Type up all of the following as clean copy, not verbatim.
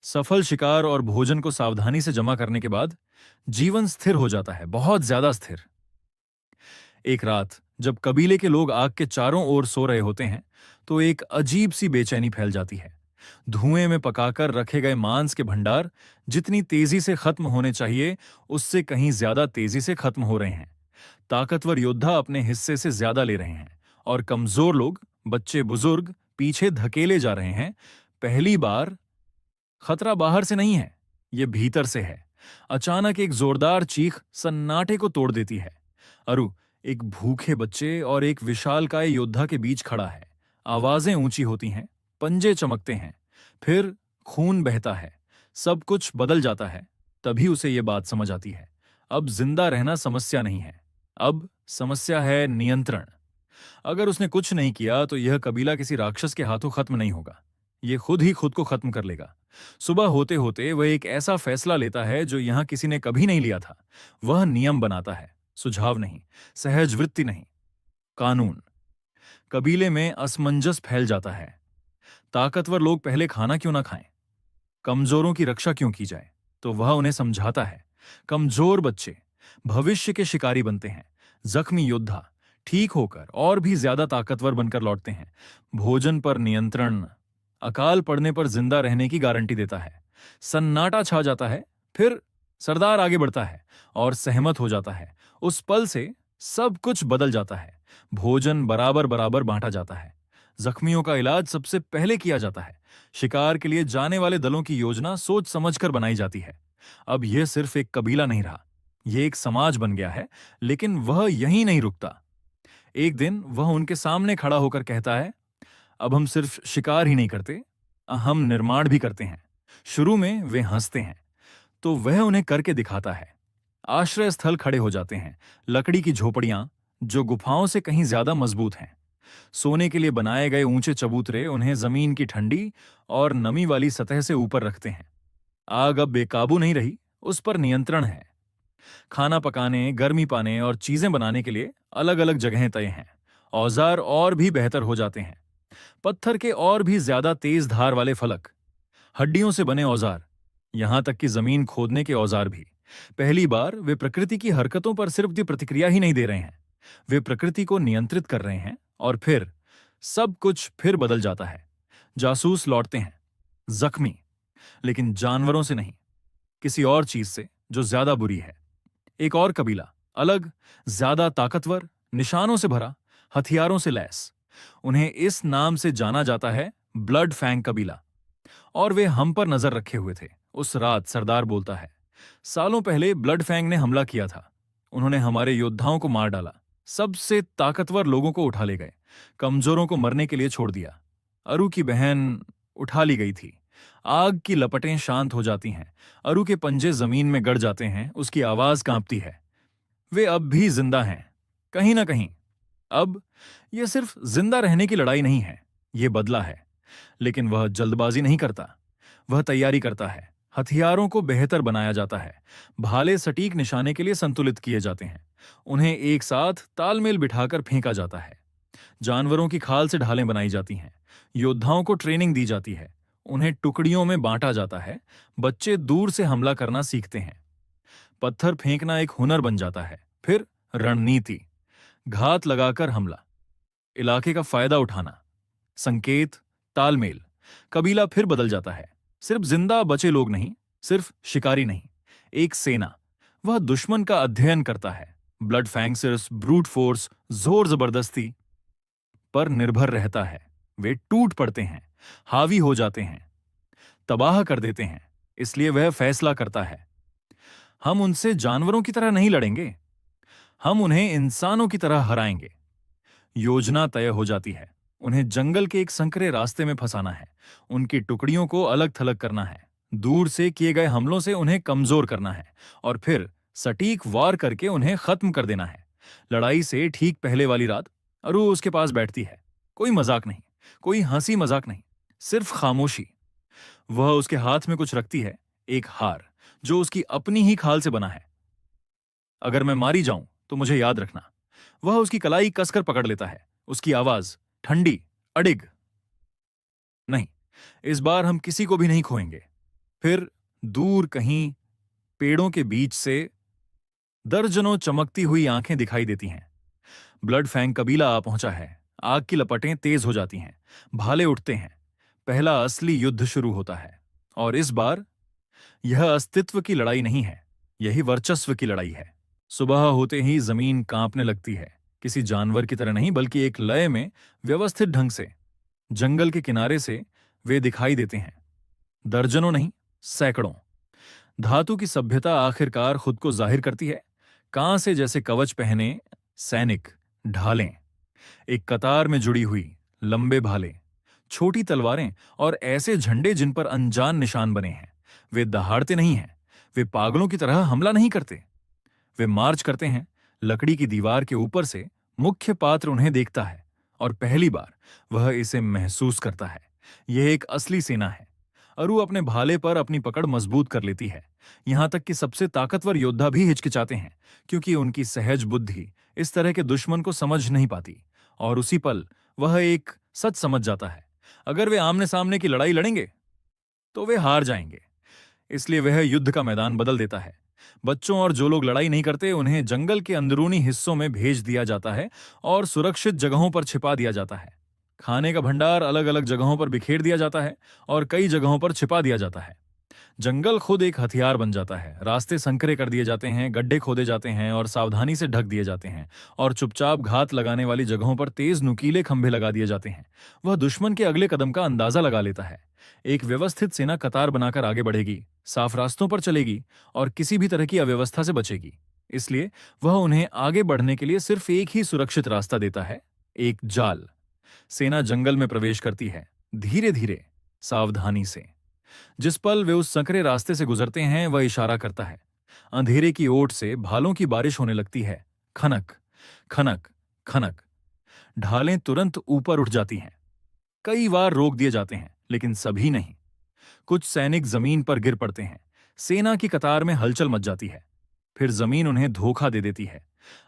सफल शिकार और भोजन को सावधानी से जमा करने के बाद जीवन स्थिर हो जाता है, बहुत ज्यादा स्थिर। एक रात जब कबीले के लोग आग के चारों ओर सो रहे होते हैं, तो एक अजीब सी बेचैनी फैल जाती है। धुएं में पकाकर रखे गए मांस के भंडार जितनी तेजी से खत्म होने चाहिए, उससे कहीं ज्यादा तेजी से खत्म हो रहे हैं। ताकतवर योद्धा अपने हिस्से से ज्यादा ले रहे हैं और कमजोर लोग, बच्चे बुजुर्ग, पीछे धकेले जा रहे हैं। पहली बार खतरा बाहर से नहीं है, ये भीतर से है। अचानक एक जोरदार चीख सन्नाटे को तोड़ देती है। अरु एक भूखे बच्चे और एक विशालकाय योद्धा के बीच खड़ा है। आवाजें ऊंची होती हैं, पंजे चमकते हैं, फिर खून बहता है। सब कुछ बदल जाता है। तभी उसे यह बात समझ आती है, अब जिंदा रहना समस्या नहीं है, अब समस्या है नियंत्रण। अगर उसने कुछ नहीं किया तो यह कबीला किसी राक्षस के हाथों खत्म नहीं होगा, ये खुद ही खुद को खत्म कर लेगा। सुबह होते होते वह एक ऐसा फैसला लेता है जो यहां किसी ने कभी नहीं लिया था। वह नियम बनाता है, सुझाव नहीं, सहज वृत्ति नहीं, कानून। कबीले में असमंजस फैल जाता है। ताकतवर लोग पहले खाना क्यों ना खाएं, कमजोरों की रक्षा क्यों की जाए? तो वह उन्हें समझाता है, कमजोर बच्चे भविष्य के शिकारी बनते हैं, जख्मी योद्धा ठीक होकर और भी ज्यादा ताकतवर बनकर लौटते हैं। भोजन पर नियंत्रण अकाल पड़ने पर जिंदा रहने की गारंटी देता है। सन्नाटा छा जाता है, फिर सरदार आगे बढ़ता है और सहमत हो जाता है। उस पल से सब कुछ बदल जाता है। भोजन बराबर बराबर बांटा जाता है, जख्मियों का इलाज सबसे पहले किया जाता है, शिकार के लिए जाने वाले दलों की योजना सोच समझकर बनाई जाती है। अब यह सिर्फ एक कबीला नहीं रहा, यह एक समाज बन गया है। लेकिन वह यहीं नहीं रुकता। एक दिन वह उनके सामने खड़ा होकर कहता है, अब हम सिर्फ शिकार ही नहीं करते, हम निर्माण भी करते हैं। शुरू में वे हंसते हैं, तो वह उन्हें करके दिखाता है। आश्रय स्थल खड़े हो जाते हैं, लकड़ी की झोपड़ियां जो गुफाओं से कहीं ज्यादा मजबूत हैं। सोने के लिए बनाए गए ऊंचे चबूतरे उन्हें जमीन की ठंडी और नमी वाली सतह से ऊपर रखते हैं। आग अब बेकाबू नहीं रही, उस पर नियंत्रण है। खाना पकाने, गर्मी पाने और चीजें बनाने के लिए अलग अलग जगहें तय हैं। औजार और भी बेहतर हो जाते हैं, पत्थर के और भी ज्यादा तेज धार वाले फलक, हड्डियों से बने औजार, यहां तक कि जमीन खोदने के औजार भी। पहली बार वे प्रकृति की हरकतों पर सिर्फ दी प्रतिक्रिया ही नहीं दे रहे हैं, वे प्रकृति को नियंत्रित कर रहे हैं। और फिर सब कुछ फिर बदल जाता है। जासूस लौटते हैं, जख्मी, लेकिन जानवरों से नहीं, किसी और चीज से जो ज्यादा बुरी है। एक और कबीला, अलग, ज्यादा ताकतवर, निशानों से भरा, हथियारों से लैस। उन्हें इस नाम से जाना जाता है, ब्लड फैंग कबीला। और वे हम पर नजर रखे हुए थे। उस रात सरदार बोलता है, सालों पहले ब्लड फैंग ने हमला किया था, उन्होंने हमारे योद्धाओं को मार डाला, सबसे ताकतवर लोगों को उठा ले गए, कमजोरों को मरने के लिए छोड़ दिया। अरु की बहन उठा ली गई थी। आग की लपटें शांत हो जाती हैं, अरु के पंजे जमीन में गड़ जाते हैं, उसकी आवाज कांपती है। वे अब भी जिंदा हैं, कहीं ना कहीं। अब यह सिर्फ जिंदा रहने की लड़ाई नहीं है, यह बदला है। लेकिन वह जल्दबाजी नहीं करता, वह तैयारी करता है। हथियारों को बेहतर बनाया जाता है, भाले सटीक निशाने के लिए संतुलित किए जाते हैं, उन्हें एक साथ तालमेल बिठाकर फेंका जाता है। जानवरों की खाल से ढालें बनाई जाती हैं, योद्धाओं को ट्रेनिंग दी जाती है, उन्हें टुकड़ियों में बांटा जाता है। बच्चे दूर से हमला करना सीखते हैं, पत्थर फेंकना एक हुनर बन जाता है। फिर रणनीति, घात लगाकर हमला, इलाके का फायदा उठाना, संकेत, तालमेल। कबीला फिर बदल जाता है, सिर्फ जिंदा बचे लोग नहीं, सिर्फ शिकारी नहीं, एक सेना। वह दुश्मन का अध्ययन करता है। ब्लड फैंग सिर्फ ब्रूट फोर्स, जोर जबरदस्ती पर निर्भर रहता है। वे टूट पड़ते हैं, हावी हो जाते हैं, तबाह कर देते हैं। इसलिए वह फैसला करता है, हम उनसे जानवरों की तरह नहीं लड़ेंगे, हम उन्हें इंसानों की तरह हराएंगे। योजना तय हो जाती है, उन्हें जंगल के एक संकरे रास्ते में फंसाना है, उनकी टुकड़ियों को अलग थलग करना है, दूर से किए गए हमलों से उन्हें कमजोर करना है, और फिर सटीक वार करके उन्हें खत्म कर देना है। लड़ाई से ठीक पहले वाली रात अरु उसके पास बैठती है। कोई मजाक नहीं, कोई हंसी मजाक नहीं, सिर्फ खामोशी। वह उसके हाथ में कुछ रखती है, एक हार जो उसकी अपनी ही खाल से बना है। अगर मैं मारी जाऊं तो मुझे याद रखना। वह उसकी कलाई कसकर पकड़ लेता है, उसकी आवाज ठंडी, अडिग, नहीं, इस बार हम किसी को भी नहीं खोएंगे। फिर दूर कहीं पेड़ों के बीच से दर्जनों चमकती हुई आंखें दिखाई देती हैं। ब्लड फैंग कबीला आ पहुंचा है। आग की लपटें तेज हो जाती हैं। भाले उठते हैं। पहला असली युद्ध शुरू होता है। और इस बार यह अस्तित्व की लड़ाई नहीं है, यही वर्चस्व की लड़ाई है। सुबह होते ही जमीन कांपने लगती है। किसी जानवर की तरह नहीं, बल्कि एक लय में, व्यवस्थित ढंग से। जंगल के किनारे से वे दिखाई देते हैं। दर्जनों नहीं, सैकड़ों। धातु की सभ्यता आखिरकार खुद को जाहिर करती है। कांसे से जैसे कवच पहने सैनिक, ढालें, एक कतार में जुड़ी हुई, लंबे भाले, छोटी तलवारें और ऐसे झंडे जिन पर अनजान निशान बने हैं। वे दहाड़ते नहीं हैं। वे पागलों की तरह हमला नहीं करते। वे मार्च करते हैं। लकड़ी की दीवार के ऊपर से मुख्य पात्र उन्हें देखता है और पहली बार वह इसे महसूस करता है। यह एक असली सेना है। अरु अपने भाले पर अपनी पकड़ मजबूत कर लेती है। यहां तक कि सबसे ताकतवर योद्धा भी हिचकिचाते हैं, क्योंकि उनकी सहज बुद्धि इस तरह के दुश्मन को समझ नहीं पाती। और उसी पल वह एक सच समझ जाता है। अगर वे आमने सामने की लड़ाई लड़ेंगे तो वे हार जाएंगे। इसलिए वह युद्ध का मैदान बदल देता है। बच्चों और जो लोग लड़ाई नहीं करते उन्हें जंगल के अंदरूनी हिस्सों में भेज दिया जाता है और सुरक्षित जगहों पर छिपा दिया जाता है। खाने का भंडार अलग अलग जगहों पर बिखेर दिया जाता है और कई जगहों पर छिपा दिया जाता है। जंगल खुद एक हथियार बन जाता है। रास्ते संकरे कर दिए जाते हैं, गड्ढे खोदे जाते हैं और सावधानी से ढक दिए जाते हैं। और चुपचाप घात लगाने वाली जगहों पर तेज नुकीले खंभे लगा दिए जाते हैं। वह दुश्मन के अगले कदम का अंदाजा लगा लेता है। एक व्यवस्थित सेना कतार बनाकर आगे बढ़ेगी, साफ रास्तों पर चलेगी और किसी भी तरह की अव्यवस्था से बचेगी। इसलिए वह उन्हें आगे बढ़ने के लिए सिर्फ एक ही सुरक्षित रास्ता देता है, एक जाल। सेना जंगल में प्रवेश करती है, धीरे धीरे, सावधानी से। जिस पल वे उस संकरे रास्ते से गुजरते हैं वह इशारा करता है। अंधेरे की ओट से भालों की बारिश होने लगती है। खनक, खनक, खनक। ढालें तुरंत ऊपर उठ जाती हैं। कई बार रोक दिए जाते हैं, लेकिन सभी नहीं। कुछ सैनिक जमीन पर गिर पड़ते हैं। सेना की कतार में हलचल मच जाती है। फिर जमीन उन्हें धोखा दे देती है।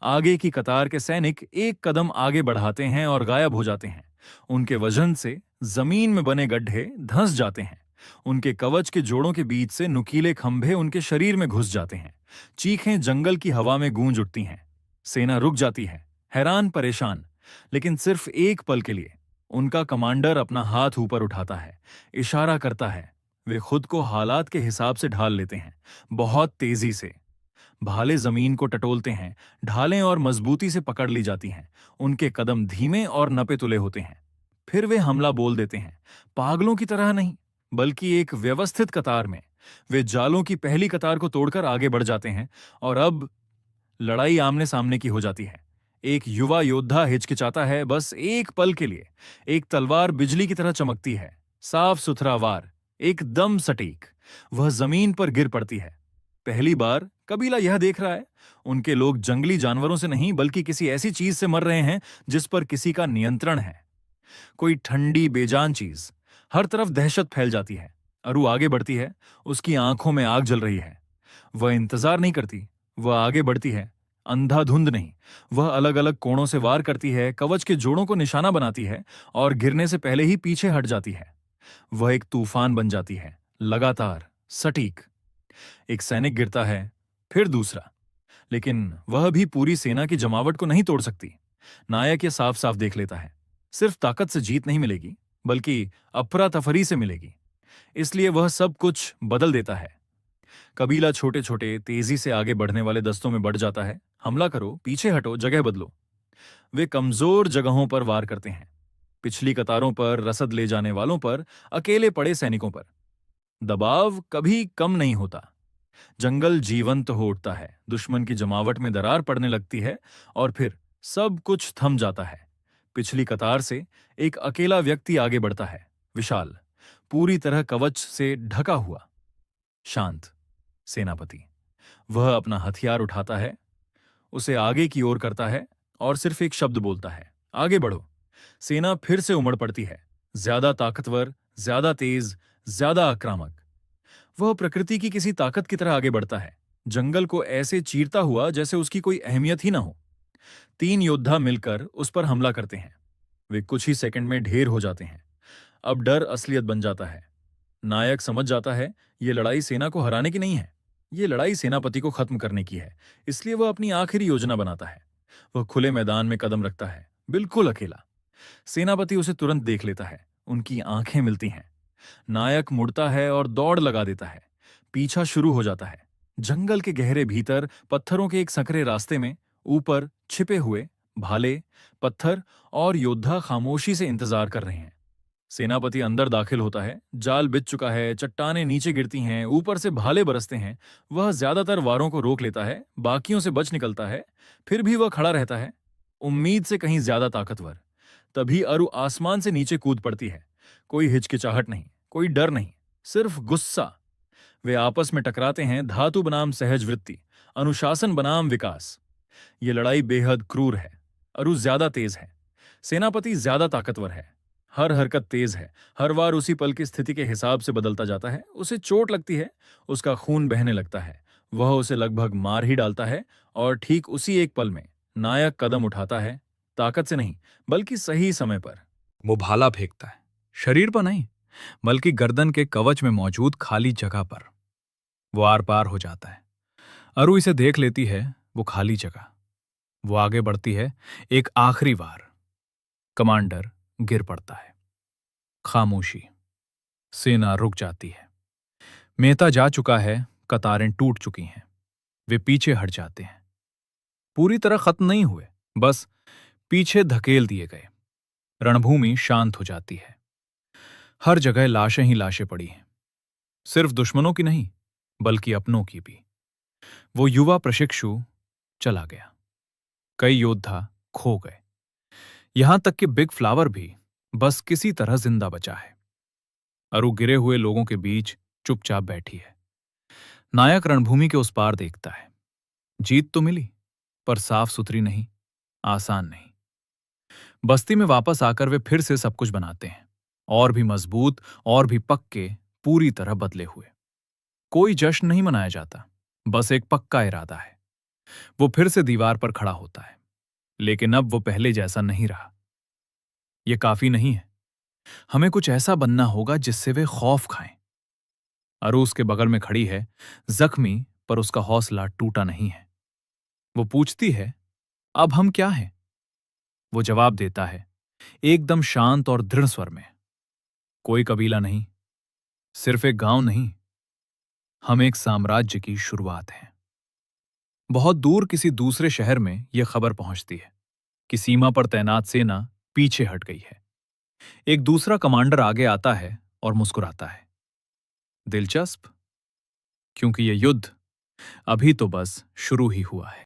आगे की कतार के सैनिक एक कदम आगे बढ़ाते हैं और गायब हो जाते हैं। उनके वजन से जमीन में बने गड्ढे धंस जाते हैं। उनके कवच के जोड़ों के बीच से नुकीले खंभे उनके शरीर में घुस जाते हैं। चीखें जंगल की हवा में गूंज उठती हैं। सेना रुक जाती है, हैरान परेशान। लेकिन सिर्फ एक पल के लिए। उनका कमांडर अपना हाथ ऊपर उठाता है, इशारा करता है। वे खुद को हालात के हिसाब से ढाल लेते हैं, बहुत तेजी से। भाले जमीन को टटोलते हैं। ढालें और मजबूती से पकड़ ली जाती हैं। उनके कदम धीमे और नपे तुले होते हैं। फिर वे हमला बोल देते हैं, पागलों की तरह नहीं, बल्कि एक व्यवस्थित कतार में। वे जालों की पहली कतार को तोड़कर आगे बढ़ जाते हैं और अब लड़ाई आमने सामने की हो जाती है। एक युवा योद्धा हिचकिचाता है, बस एक पल के लिए। एक तलवार बिजली की तरह चमकती है, साफ सुथरा वार, एकदम सटीक। वह जमीन पर गिर पड़ती है। पहली बार कबीला यह देख रहा है। उनके लोग जंगली जानवरों से नहीं, बल्कि किसी ऐसी चीज से मर रहे हैं जिस पर किसी का नियंत्रण है। कोई ठंडी बेजान चीज। हर तरफ दहशत फैल जाती है। अरु आगे बढ़ती है। उसकी आंखों में आग जल रही है। वह इंतजार नहीं करती, वह आगे बढ़ती है। अंधाधुंध नहीं, वह अलग अलग कोणों से वार करती है, कवच के जोड़ों को निशाना बनाती है और गिरने से पहले ही पीछे हट जाती है। वह एक तूफान बन जाती है, लगातार, सटीक। एक सैनिक गिरता है, फिर दूसरा। लेकिन वह भी पूरी सेना की जमावट को नहीं तोड़ सकती। नायक ये साफ साफ देख लेता है, सिर्फ ताकत से जीत नहीं मिलेगी, बल्कि अफरा तफरी से मिलेगी। इसलिए वह सब कुछ बदल देता है। कबीला छोटे छोटे, तेजी से आगे बढ़ने वाले दस्तों में बढ़ जाता है। हमला करो, पीछे हटो, जगह बदलो। वे कमजोर जगहों पर वार करते हैं, पिछली कतारों पर, रसद ले जाने वालों पर, अकेले पड़े सैनिकों पर। दबाव कभी कम नहीं होता। जंगल जीवंत हो उठता है। दुश्मन की जमावट में दरार पड़ने लगती है और फिर सब कुछ थम जाता है। पिछली कतार से एक अकेला व्यक्ति आगे बढ़ता है, विशाल, पूरी तरह कवच से ढका हुआ, शांत सेनापति। वह अपना हथियार उठाता है, उसे आगे की ओर करता है और सिर्फ एक शब्द बोलता है, आगे बढ़ो। सेना फिर से उमड़ पड़ती है, ज्यादा ताकतवर, ज्यादा तेज, ज्यादा आक्रामक। वह प्रकृति की किसी ताकत की तरह आगे बढ़ता है, जंगल को ऐसे चीरता हुआ जैसे उसकी कोई अहमियत ही ना हो। 3 योद्धा मिलकर उस पर हमला करते हैं। वे कुछ ही सेकंड में ढेर हो जाते हैं। अब डर असलियत बन जाता है। नायक समझ जाता है ये लड़ाई सेना को हराने की नहीं है, ये लड़ाई सेनापति को खत्म करने की है। इसलिए वह अपनी आखिरी योजना बनाता है। वह खुले मैदान में कदम रखता है, बिल्कुल अकेला। सेनापति उसे तुरंत देख लेता है, उनकी आंखें मिलती हैं। नायक मुड़ता है और दौड़ लगा देता है। पीछा शुरू हो जाता है। जंगल के गहरे भीतर पत्थरों के एक संकरे रास्ते में ऊपर छिपे हुए भाले, पत्थर और योद्धा खामोशी से इंतजार कर रहे हैं। सेनापति अंदर दाखिल होता है। जाल बिछ चुका है, चट्टानें नीचे गिरती हैं, ऊपर से भाले बरसते हैं। वह ज्यादातर वारों को रोक लेता है, बाकियों से बच निकलता है। फिर भी वह खड़ा रहता है, उम्मीद से कहीं ज्यादा ताकतवर। तभी अरु आसमान से नीचे कूद पड़ती है। कोई हिचकिचाहट नहीं, कोई डर नहीं, सिर्फ गुस्सा। वे आपस में टकराते हैं, धातु बनाम सहज वृत्ति, अनुशासन बनाम विकास। ये लड़ाई बेहद क्रूर है। अरु ज्यादा तेज है, सेनापति ज्यादा ताकतवर है। हर हरकत तेज है, हर वार उसी पल की स्थिति के हिसाब से बदलता जाता है। उसे चोट लगती है, उसका खून बहने लगता है। वह उसे लगभग मार ही डालता है और ठीक उसी एक पल में नायक कदम उठाता है, ताकत से नहीं बल्कि सही समय पर। वो भाला फेंकता है, शरीर पर नहीं बल्कि गर्दन के कवच में मौजूद खाली जगह पर। वो आर पार हो जाता है। अरु इसे देख लेती है, वो खाली जगह। वो आगे बढ़ती है, एक आखिरी वार। कमांडर गिर पड़ता है। खामोशी। सेना रुक जाती है। मेहता जा चुका है, कतारें टूट चुकी हैं। वे पीछे हट जाते हैं। पूरी तरह खत्म नहीं हुए, बस पीछे धकेल दिए गए। रणभूमि शांत हो जाती है। हर जगह लाशें ही लाशें पड़ी हैं। सिर्फ दुश्मनों की नहीं बल्कि अपनों की भी। वो युवा प्रशिक्षु चला गया। कई योद्धा खो गए। यहां तक कि बिग फ्लावर भी बस किसी तरह जिंदा बचा है। अरु गिरे हुए लोगों के बीच चुपचाप बैठी है। नायक रणभूमि के उस पार देखता है। जीत तो मिली, पर साफ सुथरी नहीं, आसान नहीं। बस्ती में वापस आकर वे फिर से सब कुछ बनाते हैं, और भी मजबूत, और भी पक्के, पूरी तरह बदले हुए। कोई जश्न नहीं मनाया जाता, बस एक पक्का इरादा है। वो फिर से दीवार पर खड़ा होता है, लेकिन अब वो पहले जैसा नहीं रहा। ये काफी नहीं है, हमें कुछ ऐसा बनना होगा जिससे वे खौफ खाएं। अरु उसके बगल में खड़ी है, जख्मी, पर उसका हौसला टूटा नहीं है। वो पूछती है, अब हम क्या हैं? वो जवाब देता है, एकदम शांत और दृढ़ स्वर में, कोई कबीला नहीं, सिर्फ एक गांव नहीं, हम एक साम्राज्य की शुरुआत हैं। बहुत दूर किसी दूसरे शहर में यह खबर पहुंचती है कि सीमा पर तैनात सेना पीछे हट गई है। एक दूसरा कमांडर आगे आता है और मुस्कुराता है। दिलचस्प, क्योंकि यह युद्ध अभी तो बस शुरू ही हुआ है।